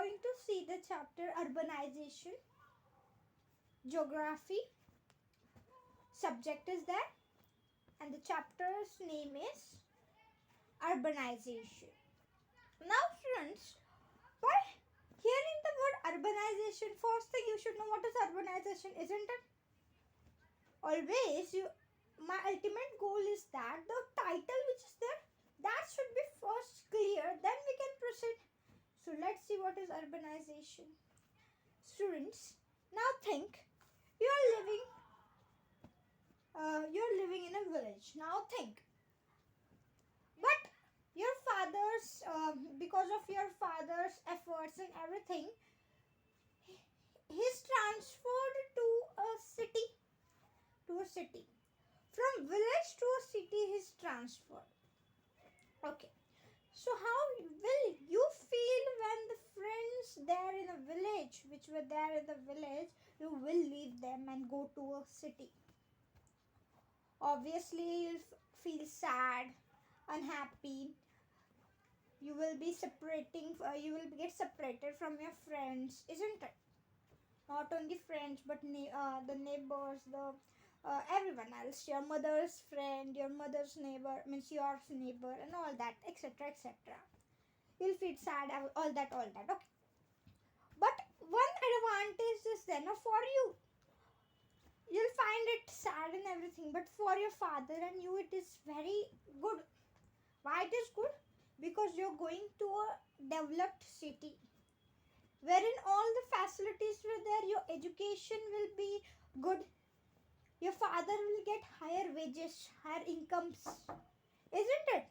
going to see the chapter Urbanization, Geography. Subject is there, and the chapter's name is Urbanization. Now students, by hearing the word urbanization, first thing you should know what is urbanization, isn't it? Always, my ultimate goal is that the title which is there, that should be first clear, then we can proceed. So let's see what is urbanization. Students, now think, you're living in a village. Now think, but your father's, because of your father's efforts and everything, he's transferred to a city. From village to a city he's transferred. Okay. So how will you feel when the friends there in a village, which were there in the village, you will leave them and go to a city? Obviously you'll feel sad, unhappy. You will be you will get separated from your friends, isn't it? Not only friends, but the neighbors, everyone else, your mother's friend, your mother's neighbor, means your neighbor, and all that, etc., etc. You'll feel sad, all that, okay. But one advantage is then for you. You'll find it sad and everything, but for your father and you, it is very good. Why it is good? Because you're going to a developed city, wherein all the facilities were there, your education will be good. Your father will get higher wages, higher incomes, isn't it?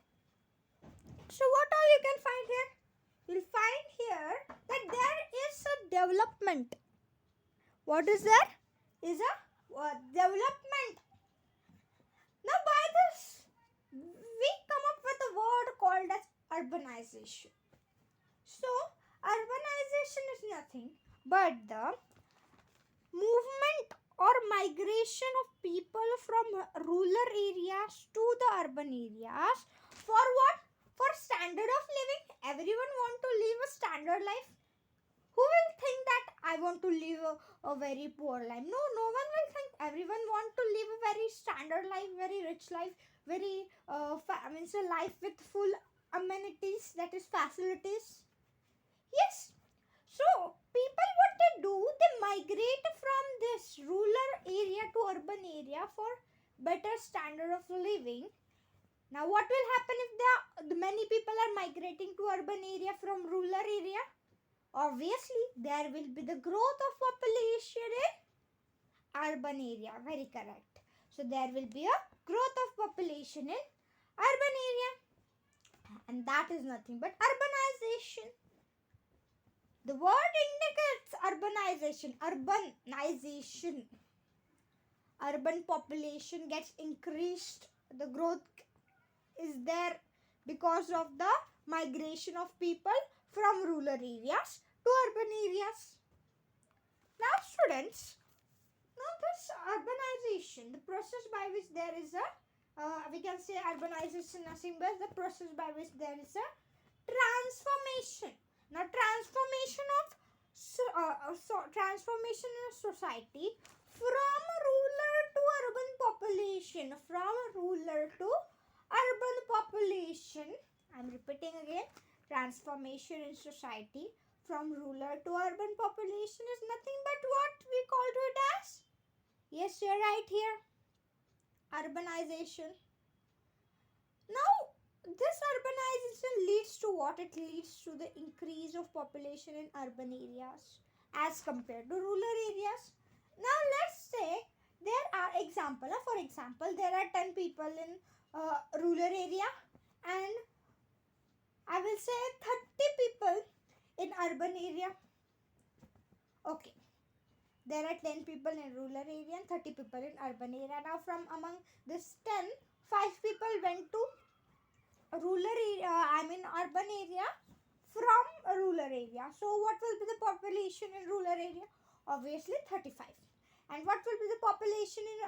So what all you can find here? You'll find here that there is a development. What is there? Is a development. Now by this, we come up with a word called as urbanization. So urbanization is nothing but the movement or migration of people from rural areas to the urban areas. For what? For standard of living. Everyone want to live a standard life. Who will think that I want to live a very poor life? No one will think. Everyone want to live a very standard life, very rich life, very means a life with full amenities, that is facilities. Yes. So people, what they do, they migrate from this rural area to urban area for better standard of living. Now what will happen if the many people are migrating to urban area from rural area? Obviously there will be the growth of population in urban area. Very correct. So there will be a growth of population in urban area, and that is nothing but urbanization. The word indicates urbanization. Urban population gets increased. The growth is there because of the migration of people from rural areas to urban areas. Now students, this urbanization, the process by which there is a, we can say urbanization nothing but the process by which there is a transformation. Now transformation in a society from rural to urban population. I'm repeating again. Transformation in society from rural to urban population is nothing but what we call it as, yes, you're right here, urbanization. Now this urbanization leads to what? It leads to the increase of population in urban areas as compared to rural areas. Now let's say there are for example, there are 10 people in rural area and I will say 30 people in urban area. Okay. There are 10 people in rural area and 30 people in urban area. Now from among this 10, 5 people went to urban area from rural area. So what will be the population in rural area? Obviously 35. And what will be the population in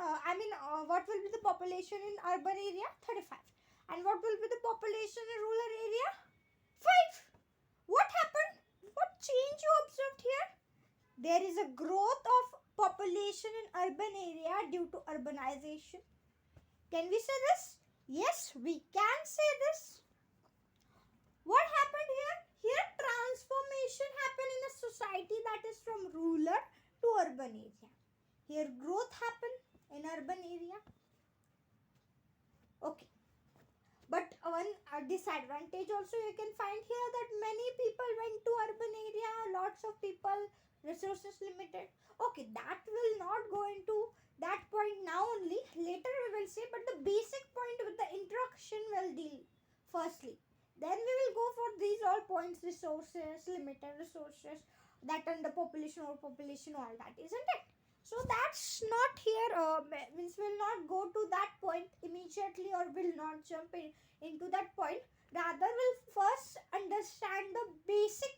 what will be the population in urban area? 35. And what will be the population in rural area? 5. What happened? What change There is a growth of population in urban area due to urbanization. Can we say this? Yes, we can say this. What happened here? Here transformation happened in a society that is from rural to urban area. Here growth happened in urban area. Okay. But one disadvantage also you can find here, that many people went to urban area, lots of people, resources limited. Okay, that will not go into that point now only. Later we will see, but the basic point with the introduction will deal firstly. Then we will go for these all points, resources, limited resources, that under population or population, all that, isn't it? So that's not here, means will not go to that point immediately or will not jump into that point. Rather will first understand the basic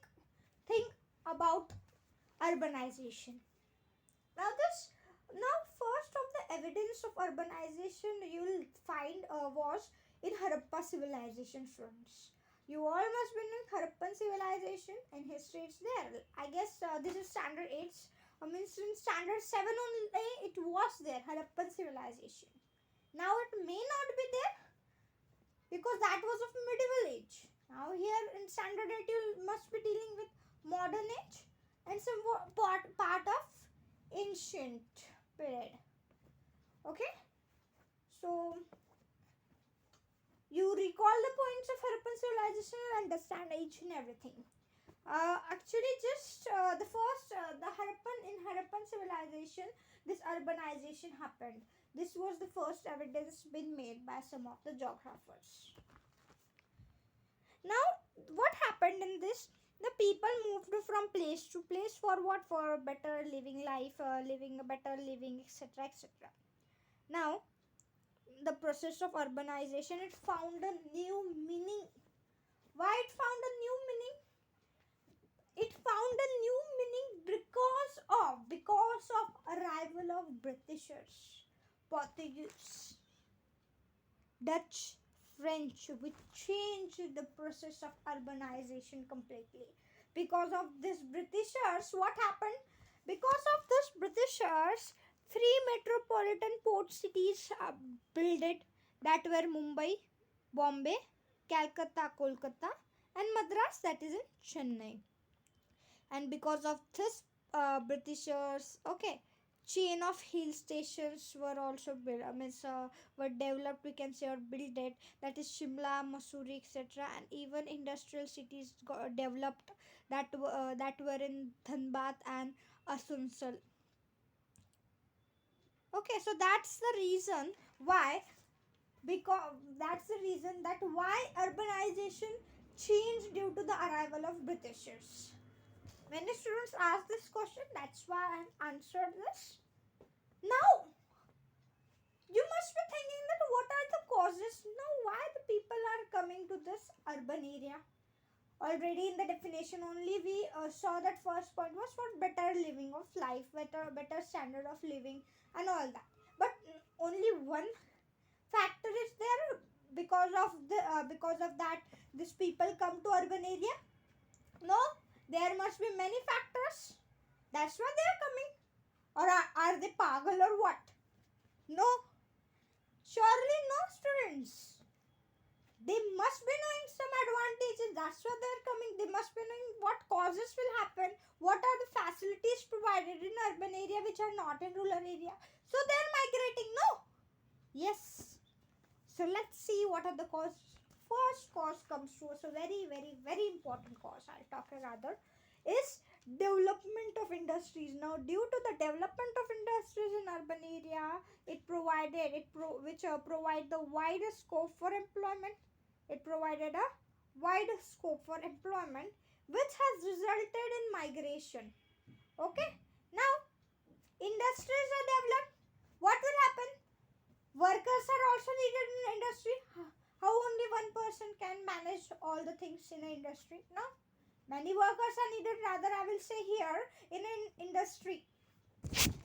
thing about urbanization. Now first of the evidence of urbanization you will find was in Harappa civilization, students. You all must be in Harappan civilization, in history it's there. I guess this is standard 8. Means in standard 7 only it was there, Harappan civilization. Now it may not be there because that was of medieval age. Now here in standard 8 you must be dealing with modern age and some part of ancient period. Okay, so you recall the points of Harappan civilization and understand each and everything. Actually just the Harappan civilization, this urbanization happened. This was the first evidence been made by some of the geographers. Now what happened in this? The people moved from place to place for what? For a better living life, living a better living, etc., etc. Now the process of urbanization, it found a new meaning. Why it found a new meaning? It found a new meaning because of arrival of Britishers, Portuguese, Dutch, French, which changed the process of urbanization completely. Because of this Britishers, what happened? Because of this Britishers, 3 metropolitan port cities built, that were Mumbai, Bombay, Calcutta, Kolkata, and Madras, that is in Chennai. And because of this Britishers, okay, chain of hill stations were also built, were developed, we can say, or built it, that is Shimla, Mussoorie, etc. And even industrial cities got developed, that were in Dhanbad and Asansol. Okay, so that's the reason why, because that's the reason that why urbanization changed due to the arrival of Britishers. Many students ask this question, that's why I answered this. Now, you must be thinking that what are the causes? Now, why the people are coming to this urban area? Already in the definition only we saw that first point was for better living of life, better standard of living and all that. But only one factor is there because of that these people come to urban area? No, there must be many factors. That's why they are coming. Or are they pagal or what? No. Surely no, students. They must be knowing some advantages. That's why they are coming. They must be knowing what causes will happen. What are the facilities provided in urban area which are not in rural area. So they are migrating. No. Yes. So let's see what are the causes. First cause comes to us, a very, very, very important cause I'll talk rather, is development of industries. Now due to the development of industries in urban area, it provide the wider scope for employment. It provided a wider scope for employment, which has resulted in migration. Okay, now industries are developed. What will happen? Workers are also needed in industry. How only one person can manage all the things in an industry? No, many workers are needed, rather I will say here, in an industry.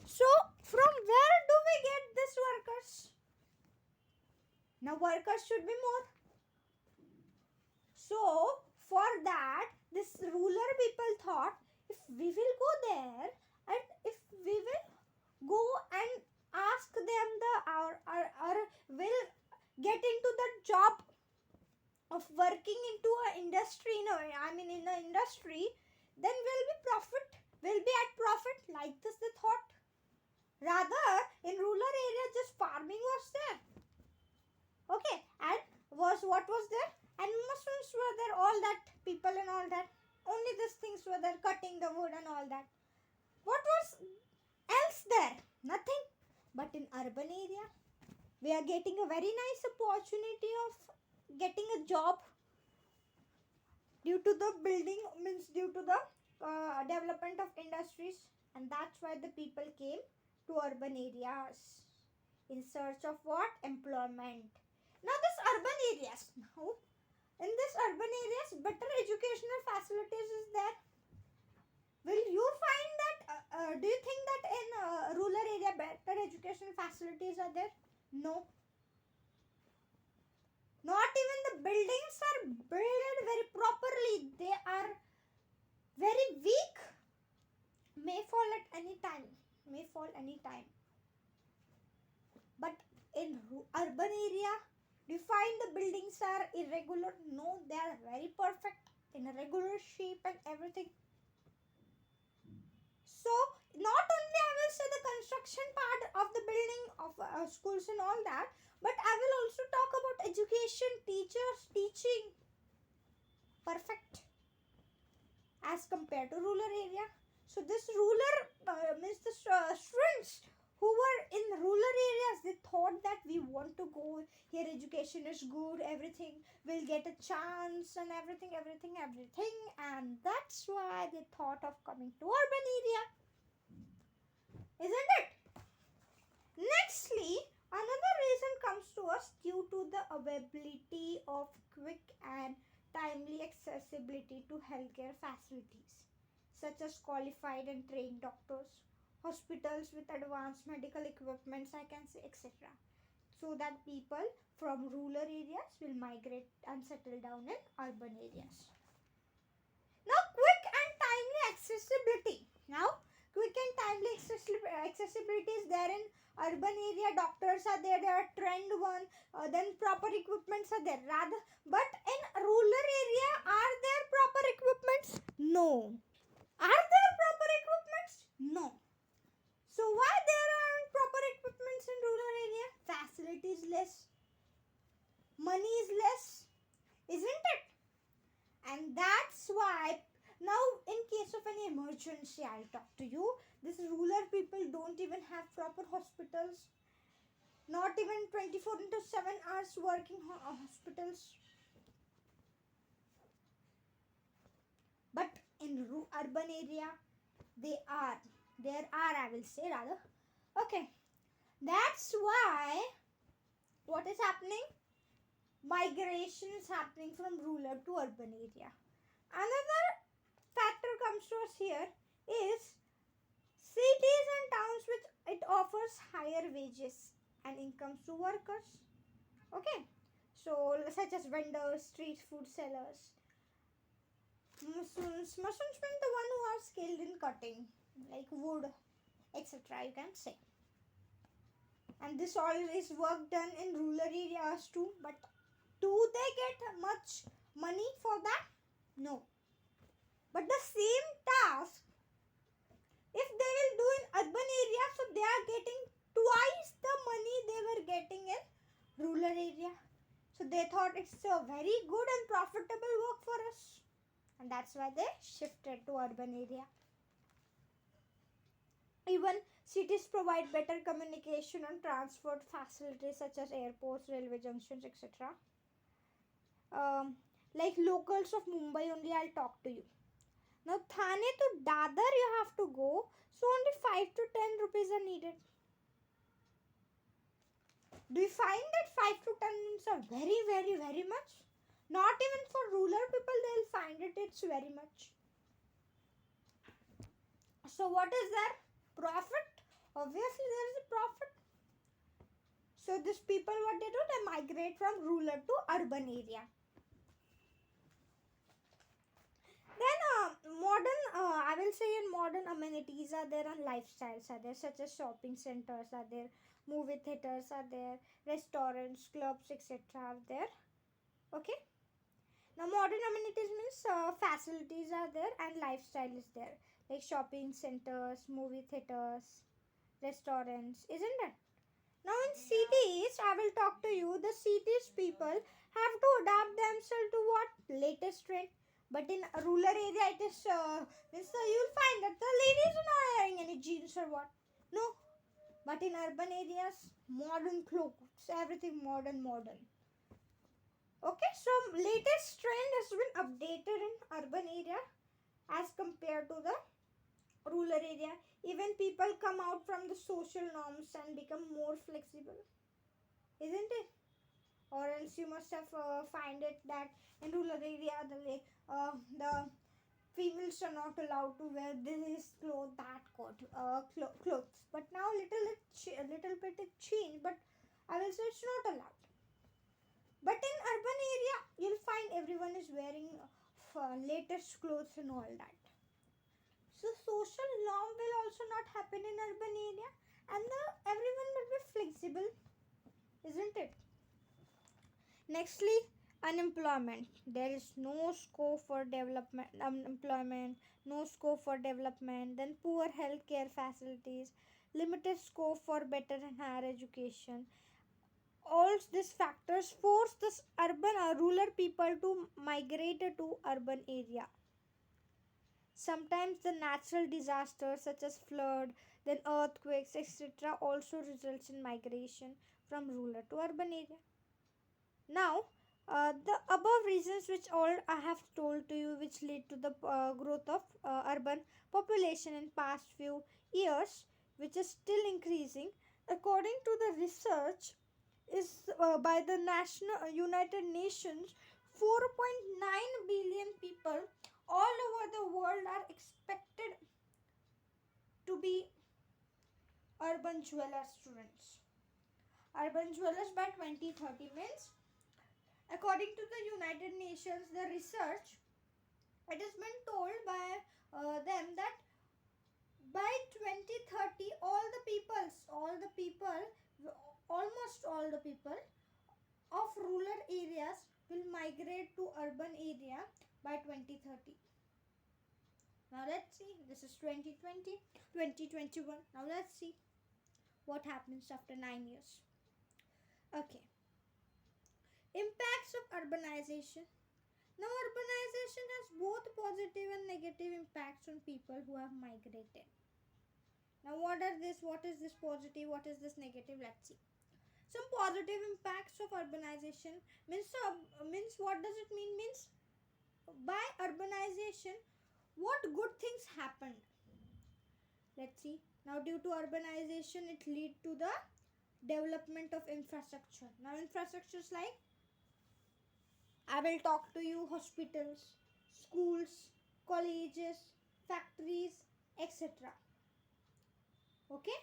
So from where do we get these workers? Now workers should be more. So for that, this ruler people thought, if we will go there And if we will go and ask them or will get into the job of working into an industry, in an industry, then will be at profit. Like this they thought. Rather, in rural areas, just farming was there. Okay, and what was there? And machines were there, all that, people and all that. Only these things were there, cutting the wood and all that. What was else there? Nothing. But in urban area, we are getting a very nice opportunity of getting a job due to the development of industries, and that's why the people came to urban areas in search of what? Employment. Now this urban areas, in this urban areas, better educational facilities is there. Will you find that, do you think that in rural area better educational facilities are there? No. Not even the buildings are built very properly. They are very weak. May fall at any time. But in urban area, do you find the buildings are irregular? No, they are very perfect, in a regular shape and everything. So, not only I will say the construction part of the building of schools and all that, but I will also talk about education, teachers, teaching. Perfect as compared to rural area. So this means the students who were in rural areas, they thought that we want to go here, education is good, everything will get a chance and everything, and that's why they thought of coming to urban area. Isn't it? Nextly, another reason comes to us due to the availability of quick and timely accessibility to healthcare facilities, such as qualified and trained doctors, hospitals with advanced medical equipments, I can say, etc. So that people from rural areas will migrate and settle down in urban areas. Now, quick and timely accessibility. Quick and timely accessibility is there in urban area. Doctors are there, they are trained one, then proper equipments are there. But in rural area, are there proper equipments? No. Are there proper equipments? No. So why there aren't proper equipments in rural area? Facilities less, money is less, isn't it? And that's why now in case of any emergency, I'll talk to you. These rural people don't even have proper hospitals, not even 24/7 hours working hospitals. But in urban area, there are, I will say rather. Okay, that's why what is happening? Migration is happening from rural to urban area. Another factor comes to us here is cities and towns which it offers higher wages and incomes to workers. Okay, so such as vendors, street food sellers. Mustn't mean the one who are skilled in cutting, like wood, etc. You can say. And this all is work done in rural areas too. But do they get much money for that? No. But the same task, if they will do in urban areas, so they are getting twice the money they were getting in rural area. So they thought it's a very good and profitable work for us. And that's why they shifted to urban area. Even cities provide better communication and transport facilities such as airports, railway junctions, etc. Like locals of Mumbai only, I'll talk to you. Now, Thane to Dadar you have to go, so only 5 to 10 rupees are needed. Do you find that 5 to 10 are very, very, very much? Not even for rural people, they'll find it's very much. So, what is there? Profit? Obviously, there is a profit. So, these people, what they do? They migrate from rural to urban area. Then modern, I will say in modern amenities are there and lifestyles are there, such as shopping centers are there, movie theaters are there, restaurants, clubs, etc. are there. Okay. Now modern amenities means facilities are there and lifestyle is there, like shopping centers, movie theaters, restaurants, isn't it? Now in cities, I will talk to you. The cities people have to adapt themselves to what latest trend. But in a rural area, it is you'll find that the ladies are not wearing any jeans or what. No. But in urban areas, modern clothes, everything modern, modern. Okay, so latest trend has been updated in urban area as compared to the rural area. Even people come out from the social norms and become more flexible, isn't it? Or else you must have find it that in rural area the females are not allowed to wear this cloth, that clothes. But now little bit it changed, but I will say it's not allowed. But in urban area, you'll find everyone is wearing latest clothes and all that. So social norm will also not happen in urban area, and everyone will be flexible, isn't it? Nextly, unemployment. There is no scope for development, unemployment, no scope for development. Then poor healthcare facilities, limited scope for better and higher education. All these factors force this urban or rural people to migrate to urban area. Sometimes the natural disasters such as flood, then earthquakes, etc. also results in migration from rural to urban area. Now, the above reasons which all I have told to you, which lead to the growth of urban population in past few years, which is still increasing, according to the research, is by the National United Nations, 4.9 billion people all over the world are expected to be urban dwellers, students. Urban dwellers by 2030 means, according to the United Nations, the research, it has been told by them that by 2030 almost all the people of rural areas will migrate to urban area by 2030. Now let's see, this is 2020, 2021. Now let's see what happens after 9 years. Okay. Impacts of urbanization. Now, urbanization has both positive and negative impacts on people who have migrated. Now, what is this positive, what is this negative? Let's see. Some positive impacts of urbanization means what does it mean? Means by urbanization, what good things happened? Let's see. Now, due to urbanization, it lead to the development of infrastructure. Now, infrastructures like, I will talk to you, hospitals, schools, colleges, factories, etc. Okay?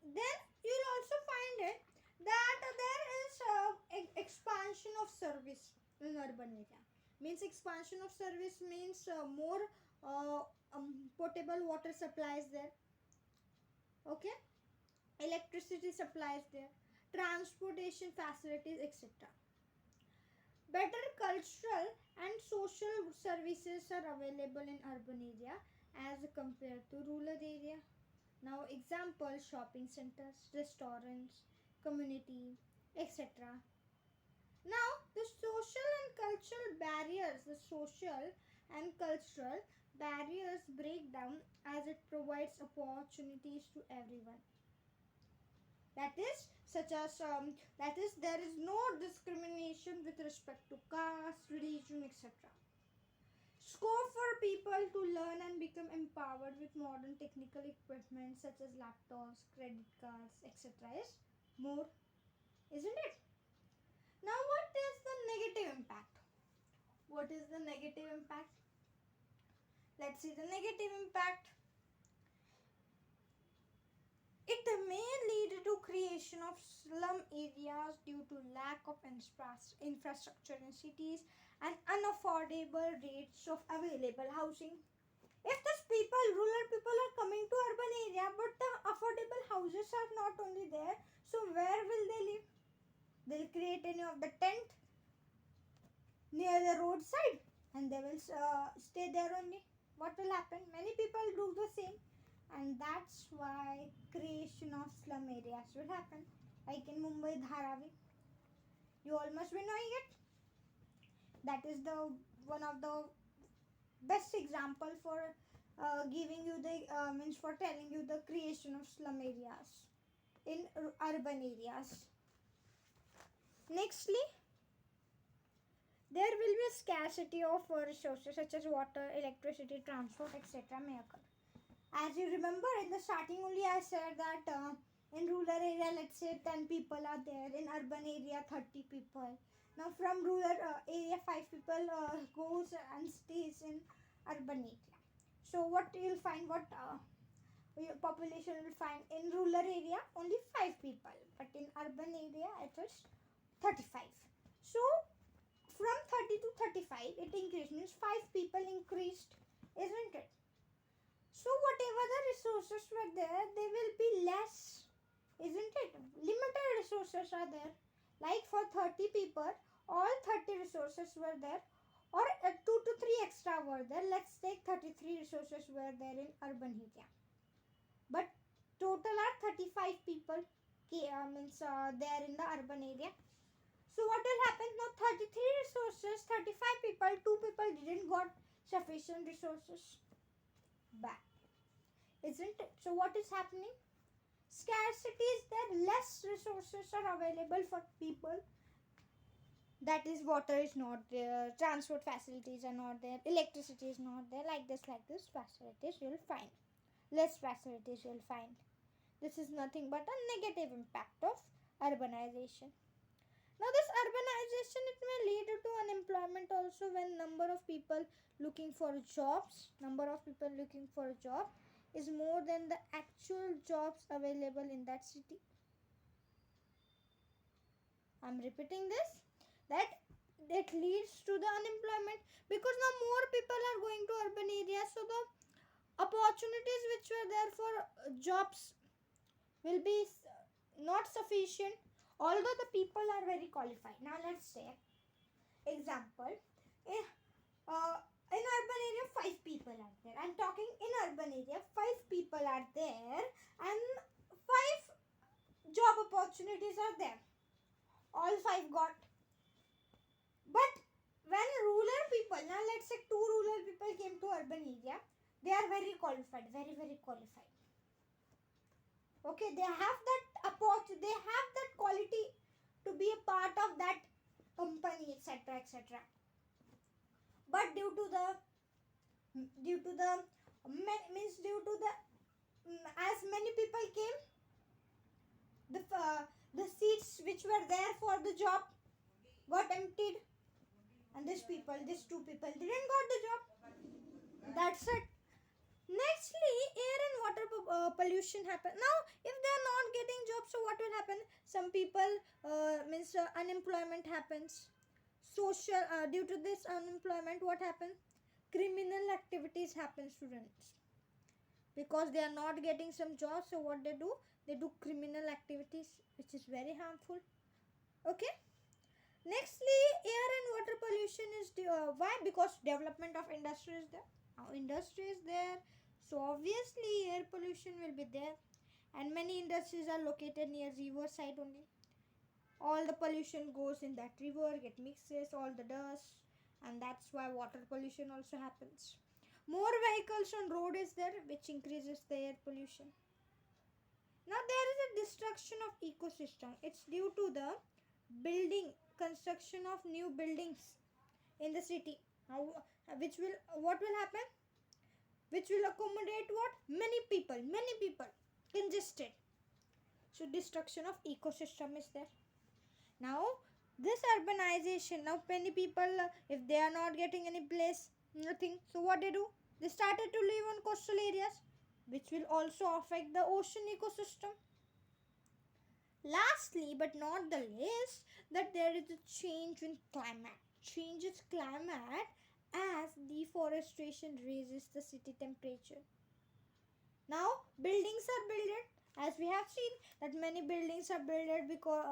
Then you'll also find it that there is expansion of service in urban area. Means expansion of service means more potable water supplies there. Okay? Electricity supplies there. Transportation facilities, etc. Better cultural and social services are available in urban area as compared to rural area. Now example, shopping centers, restaurants, community, etc. Now the social and cultural barriers break down as it provides opportunities to everyone. That is there is no discrimination with respect to caste, religion, etc. Scope for people to learn and become empowered with modern technical equipment such as laptops, credit cards, etc. is more, isn't it? Now what is the negative impact? What is the negative impact? Let's see the negative impact. It may lead to creation creation of slum areas due to lack of infrastructure in cities and unaffordable rates of available housing. If these people, rural people are coming to urban area, but the affordable houses are not only there, so where will they live? They'll create any of the tent near the roadside and they will stay there only. What will happen? Many people do the same, and that's why creation of slum areas will happen. Like in Mumbai, Dharavi, you all must be knowing it. That is the one of the best example for giving you the means for telling you the creation of slum areas in urban areas. Nextly, there will be a scarcity of resources such as water, electricity, transport, etc. may occur. As you remember, in the starting only I said that in rural area, let's say 10 people are there. In urban area, 30 people. Now from rural area, 5 people goes and stays in urban area. So what you'll find, what your population will find in rural area, only 5 people. But in urban area, it is 35. So from 30 to 35, it increased, means 5 people increased, isn't it? So whatever the resources were there, they will be less, isn't it? Limited resources are there. Like for 30 people, all 30 resources were there, or 2 to 3 extra were there. Let's take 33 resources were there in urban area. But total are 35 people means there in the urban area. So what will happen now? 33 resources, 35 people, 2 people didn't got sufficient resources back, isn't it? So what is happening? Scarcity is there, less resources are available for people. That is, water is not there, transport facilities are not there, electricity is not there, like this facilities you'll find. Less facilities you'll find. This is nothing but a negative impact of urbanization. Now this urbanization, it may lead to unemployment also, when number of people looking for jobs is more than the actual jobs available in that city. I'm repeating this, that it leads to the unemployment, because now more people are going to urban areas, so the opportunities which were there for jobs will be not sufficient, although the people are very qualified. Now let's say example, in urban area 5 people are there. I'm talking in urban area 5 people are there and 5 job opportunities are there. All 5 got. But when rural people, now let's say 2 rural people came to urban area, they are very qualified, very qualified. Okay, they have that quality to be a part of that company, etc. But due to the as many people came, the seats which were there for the job got emptied, and these 2 people didn't got the job. That's it. Nextly, air and water pollution happen. Now, if they are not getting jobs, so what will happen? Some people unemployment happens. Social due to this unemployment, what happens? Criminal activities happen, students, because they are not getting some jobs. So what they do? They do criminal activities, which is very harmful. Okay. Nextly, air and water pollution is why? Because development of industry is there. Now industry is there, so obviously air pollution will be there, and many industries are located near river side only. All the pollution goes in that river, get mixes, all the dust, and that's why water pollution also happens. More vehicles on road is there, which increases the air pollution. Now there is a destruction of ecosystem. It's due to the construction of new buildings in the city. Now, what will happen? Which will accommodate what? Many people, congested. So destruction of ecosystem is there. Now this urbanization, now many people, if they are not getting any place, nothing, so what they do? They started to live on coastal areas, which will also affect the ocean ecosystem. Lastly, but not the least, that there is a change in climate. Changes climate as deforestation raises the city temperature. Now, buildings are built, as we have seen that many buildings are built because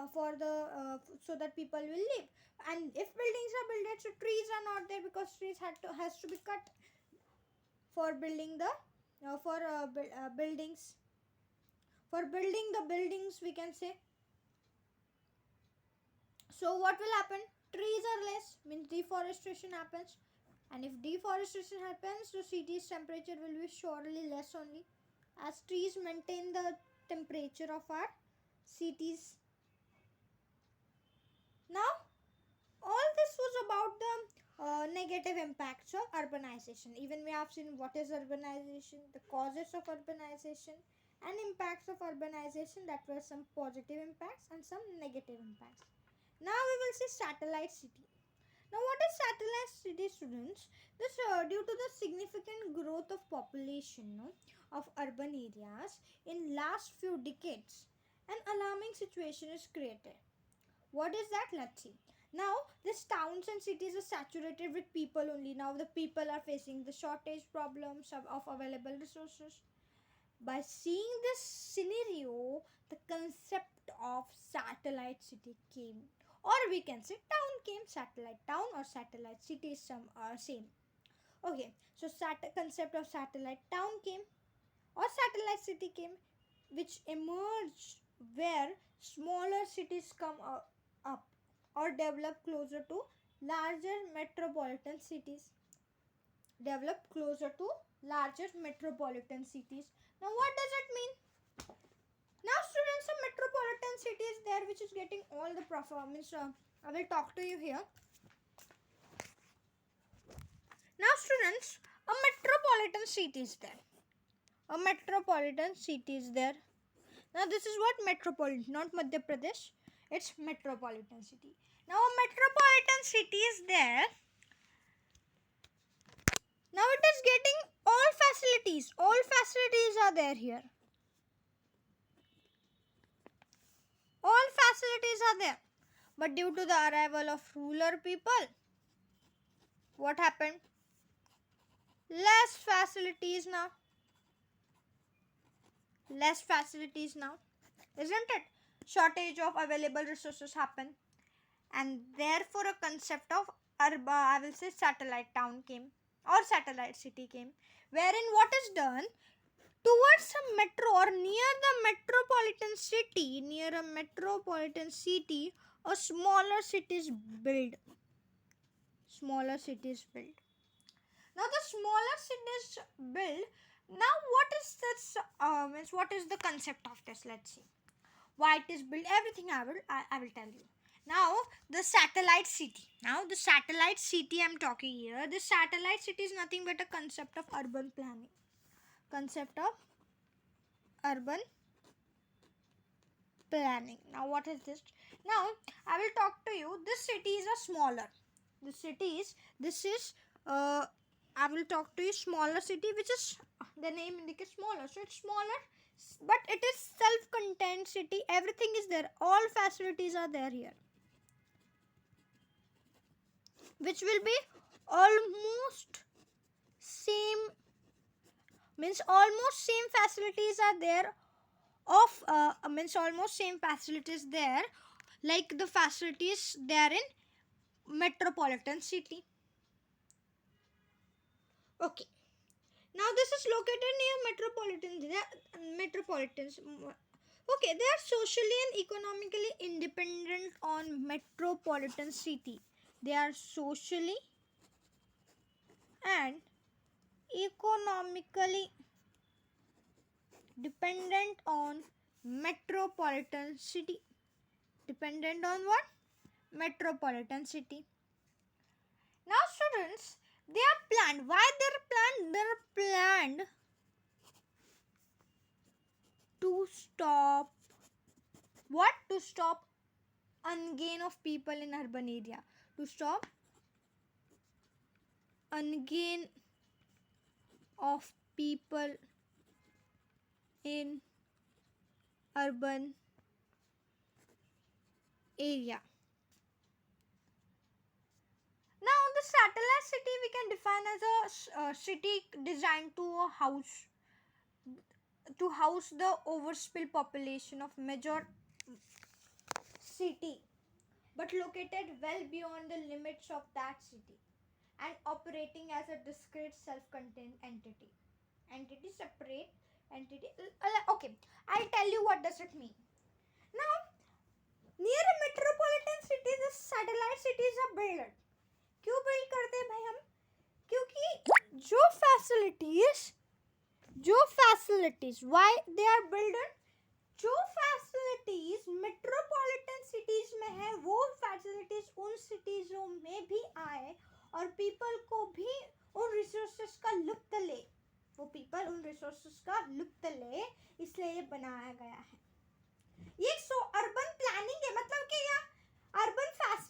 so that people will live. And if buildings are built, so trees are not there because trees has to be cut for building the buildings. For building the buildings, we can say. So what will happen? Trees are less, means deforestation happens. And if deforestation happens, the city's temperature will be surely less only, as trees maintain the temperature of our cities. Now, all this was about the negative impacts of urbanization. Even we have seen what is urbanization, the causes of urbanization, and impacts of urbanization. That were some positive impacts and some negative impacts. Now we will see satellite city. Now, what is satellite city, students? This due to the significant growth of population of urban areas in last few decades, an alarming situation is created. What is that? Let's see. Now, these towns and cities are saturated with people only. Now, the people are facing the shortage problems of available resources. By seeing this scenario, the concept of satellite city came, or we can say town came. Satellite town or satellite city is same. Okay, so concept of satellite town came or satellite city came, which emerged where smaller cities come up or develop closer to larger metropolitan cities. Develop closer to larger metropolitan cities. Now, what does it mean? Now, students, a metropolitan city is there which is getting all the performance. I will talk to you here. Now, students, a metropolitan city is there. A metropolitan city is there. Now, this is what metropolitan, not Madhya Pradesh. It's metropolitan city. Now, a metropolitan city is there. Now, it is getting all facilities. All facilities are there here. All facilities are there. But due to the arrival of rural people, what happened? Less facilities now. Less facilities now. Isn't it? Shortage of available resources happen. And therefore a concept of I will say satellite town came or satellite city came. Wherein what is done? Towards a metro or near the metropolitan city, a smaller cities build. Smaller cities build. Now the smaller cities build. Now what is this? What is the concept of this? Let's see. Why it is built? Everything I will tell you. Now the satellite city. Now the satellite city I'm talking here. The satellite city is nothing but a concept of urban planning. Concept of urban planning. Now what is this? Now I will talk to you. This cities are smaller. I will talk to you smaller city, which is the name indicates smaller. So it's smaller, but it is self-contained city. Everything is there. All facilities are there here, which will be almost same. Means almost same facilities are there. Almost same facilities there, like the facilities there in metropolitan city. Okay. Now this is located near metropolitans. Okay, they are socially and economically independent on metropolitan city. They are socially and economically dependent on metropolitan city. Dependent on what? Metropolitan city. Now students, they are planned. Why they are planned? They are planned to stop what? To stop ungain of people in urban area. To stop ungain of people in urban area. Now the satellite city we can define as a city designed to house the overspill population of major city, but located well beyond the limits of that city and operating as a discrete self-contained entity. Separate entity. Okay, I'll tell you what does it mean. Now, near a metropolitan city, the satellite cities are built. क्यों build करते हैं भाई हम? क्योंकि जो facilities why they are built, जो facilities metropolitan cities में है वो facilities उन cities में भी आए और people को भी उन resources का लुत्फ ले, वो people उन resources का लुत्फ ले, इसलिए ये बनाया गया है. ये अर्बन प्लानिंग है, मतलब कि अर्बन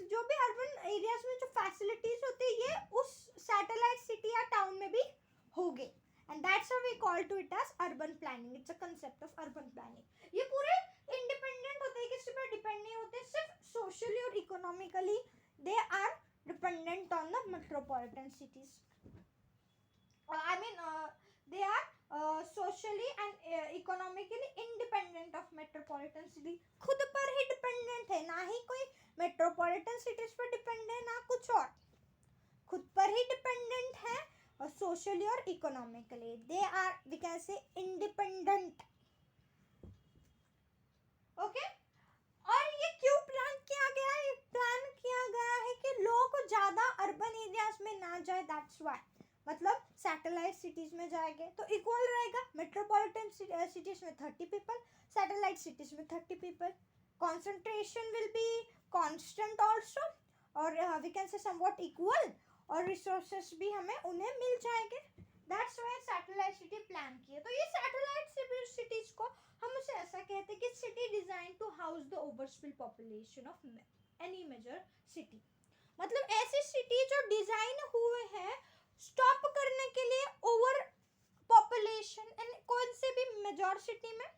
जो भी अर्बन एरियाज में जो फैसिलिटीज होती है ये उस सैटेलाइट सिटी या टाउन में भी होंगे, and that's how we call to it as urban planning. It's a concept of urban planning. ये पूरे इंडिपेंडेंट होते हैं, किसी पर डिपेंड नहीं होते, सिर्फ सोशली और economically they are dependent on the metropolitan cities. I mean they are socially and economically independent of metropolitan city. खुद पर ही डिपेंडेंट है, ना ही कोई metropolitan cities पर डिपेंड है, ना कुछ और, खुद पर ही डिपेंडेंट है और socially और economically they are, we can say, independent. Okay? और ये क्यों प्लान किया गया है? प्लान किया गया है कि लोग ज्यादा अर्बन एरियाज में ना जाए, दैट्स व्हाई. मतलब सैटेलाइट सिटीज में जाएंगे तो इक्वल रहेगा. मेट्रोपॉलिटन सिटीज में 30 पीपल, सैटेलाइट सिटीज में 30 people. Concentration will be constant also और we can say somewhat equal, और रिसोर्सेस भी हमें उन्हें मिल जाएंगे. That's why satellite city plan किए. तो ये सैटेलाइट सिटीज को हम उसे ऐसा कहते हैं कि city design to house the overspill population of any major city. मतलब ऐसी सिटी जो डिजाइन हुए हैं स्टॉप करने के लिए ओवर पॉपुलेशन एंड कौन से भी मेजर सिटी में,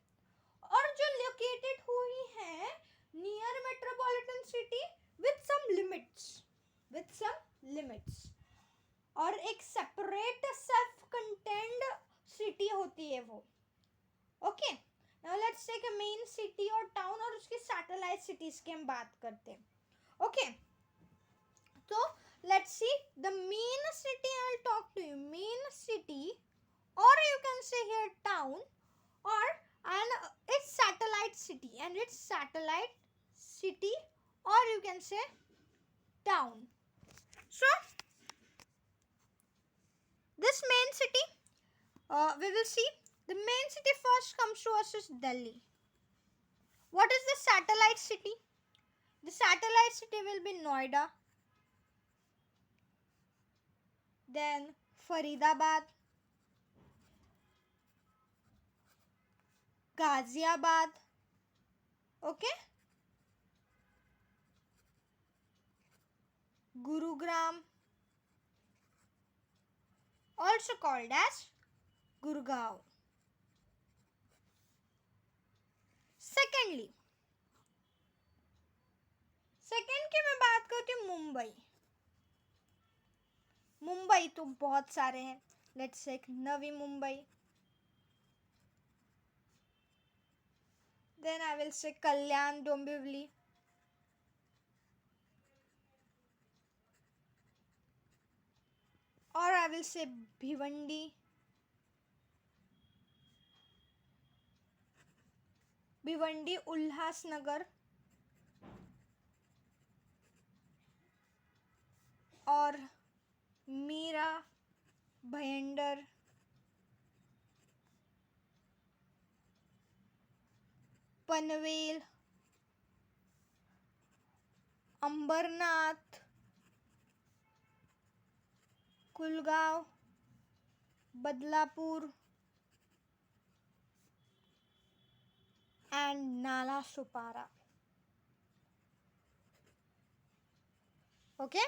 और जो लोकेटेड हुई है near metropolitan city with some limits, और एक सेपरेट सेल्फ कंटेन्ड सिटी होती है वो. Okay, now let's take a main city और टाउन और उसकी सैटेलाइट सिटीज की हम बात करते हैं. ओके, तो let's see the main city. I'll talk to you main city, or you can say here town, or its satellite city and its satellite city, or you can say town. So this main city, we will see the main city first comes to us is Delhi. What is the satellite city? The satellite city will be Noida, then Faridabad, Ghaziabad, okay, Gurugram, also called as Gurgaon. Second की मैं बात करती हूँ मुंबई तो बहुत सारे हैं. Let's take Navi Mumbai, then I will say Kalyan Dombivli, और आई विल से भिवंडी उल्लासनगर, और Meera भयंडर, Panvel, Ambernath, Kulgam, Badlapur and Nalasopara. Okay,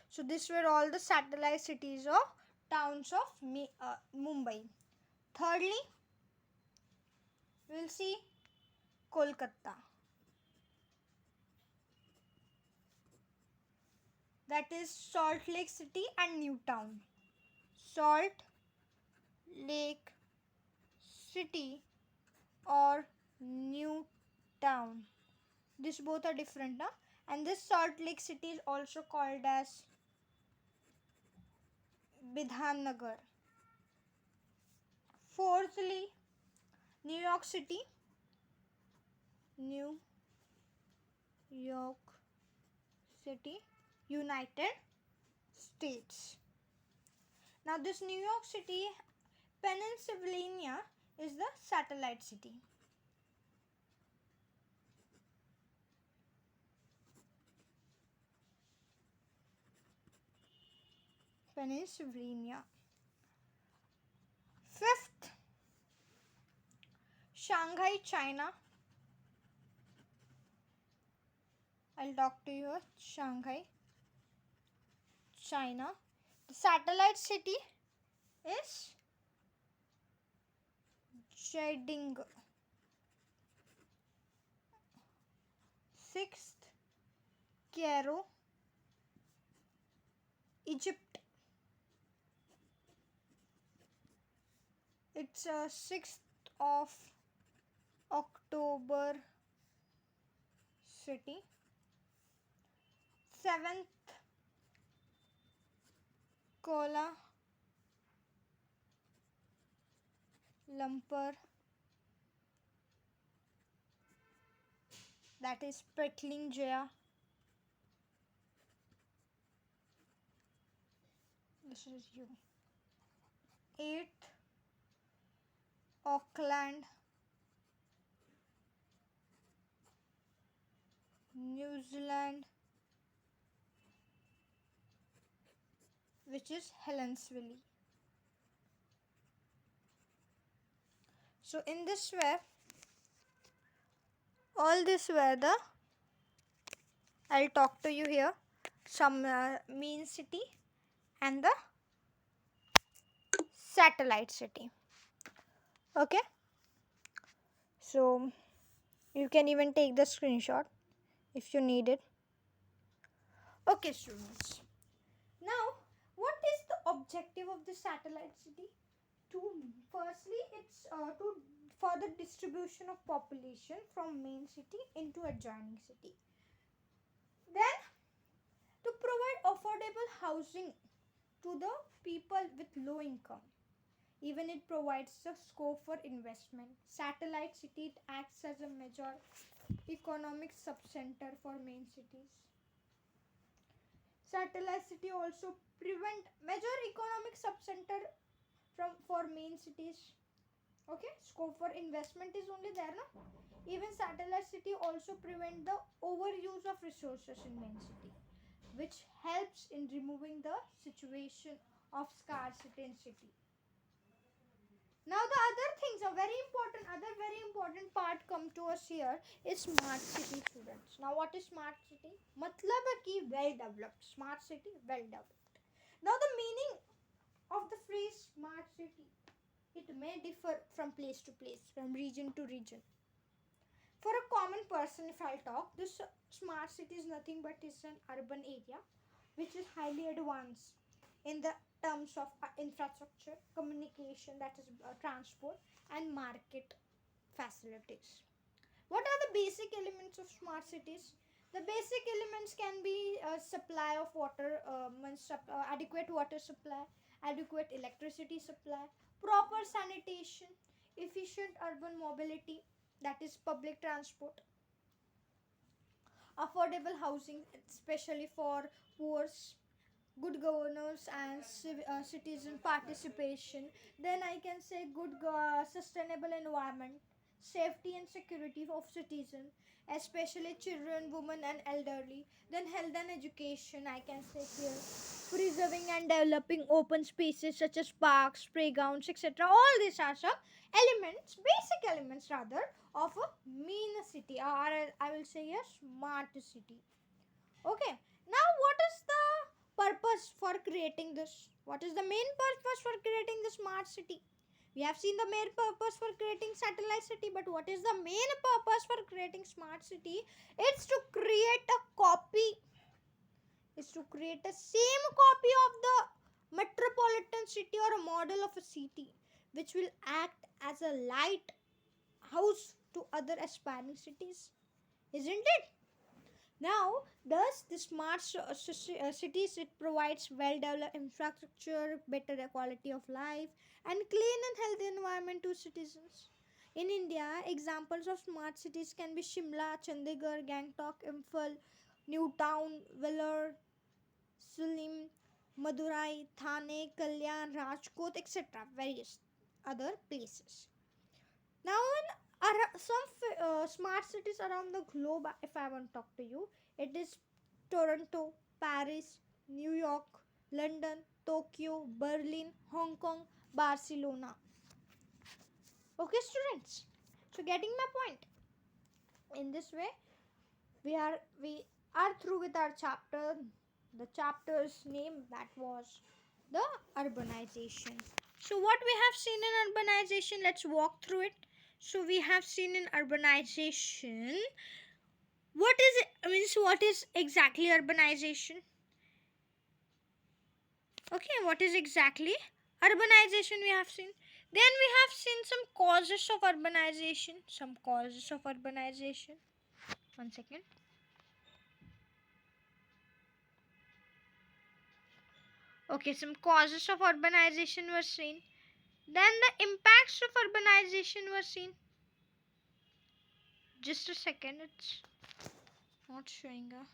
so these were all the satellite cities or towns of Mumbai. Thirdly, we will see Kolkata. that is Salt Lake City and Newtown. Salt Lake City or Newtown. These both are different, na? And this Salt Lake City is also called as Bidhannagar. Fourthly, New York City. New York City, United States. Now this New York City, Pennsylvania, is the satellite city. Pennsylvania. Fifth, Shanghai, China. I'll talk to you. Shanghai, China. The satellite city is Beijing. Sixth, Cairo, Egypt. It's 6th of October city. 7th, Kuala Lumpur, that is 𝓘𝓶𝓹. This is you. 8th, Auckland, New Zealand, which is 𝓘𝓻𝓫𝓪𝓬𝓽. So in this way, all this weather, I'll talk to you here, some main city and the satellite city. Okay, so you can even take the screenshot if you need it. Okay, students, now what is the objective of the satellite city? Firstly, it's for the distribution of population from main city into adjoining city. Then to provide affordable housing to the people with low income. Even it provides a scope for investment. Satellite city, it acts as a major economic subcenter for main cities. Satellite city also prevent major economic subcenter for main cities. Okay, scope for investment is only there, no? Even satellite city also prevent the overuse of resources in main city, which helps in removing the situation of scarcity in city. Now the other things are very important part come to us here is smart city, students. Now what is smart city? Matlab hai ki well developed. Smart city, well developed. Now the meaning of the phrase smart city, it may differ from place to place, from region to region. For a common person, if I'll talk, this smart city is nothing but is an urban area which is highly advanced in the terms of infrastructure, communication, that is transport, and market facilities. What are the basic elements of smart cities? The basic elements can be supply of water, adequate water supply, adequate electricity supply, proper sanitation, efficient urban mobility, that is public transport, affordable housing, especially for poor, good governors and citizen participation. Then I can say good sustainable environment, safety and security of citizens, especially children, women and elderly. Then health and education, I can say here, preserving and developing open spaces such as parks, playgrounds, etc. All these are some elements, basic elements rather, of a mean city, or I will say a smart city. Okay, now what is the purpose for creating this? What is the main purpose for creating the smart city? We have seen the main purpose for creating satellite city, but what is the main purpose for creating smart city? It's to create a copy is to create a same copy of the metropolitan city or a model of a city which will act as a lighthouse to other aspiring cities, isn't it? Now, thus, the smart cities, it provides well-developed infrastructure, better quality of life, and clean and healthy environment to citizens. In India, examples of smart cities can be Shimla, Chandigarh, Gangtok, Imphal, New Town, Vellore, Sulim, Madurai, Thane, Kalyan, Rajkot, etc. Various other places. Now, in some smart cities around the globe, if I want to talk to you, it is Toronto, Paris, New York, London, Tokyo, Berlin, Hong Kong, Barcelona. Okay, students. So, getting my point. In this way, we are through with our chapter. The chapter's name that was the urbanization. So what we have seen in urbanization, let's walk through it. So we have seen in urbanization, what is exactly urbanization? Okay, what is exactly urbanization we have seen. Then we have seen some causes of urbanization. One second. Okay, some causes of urbanization were seen. Then the impacts of urbanization were seen. Just a second, it's not showing up.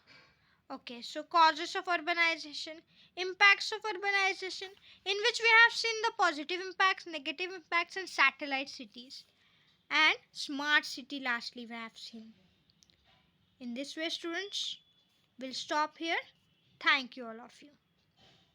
Okay, so causes of urbanization, impacts of urbanization, in which we have seen the positive impacts, negative impacts, and satellite cities. And smart city, lastly, we have seen. In this way, students, we'll stop here. Thank you, all of you.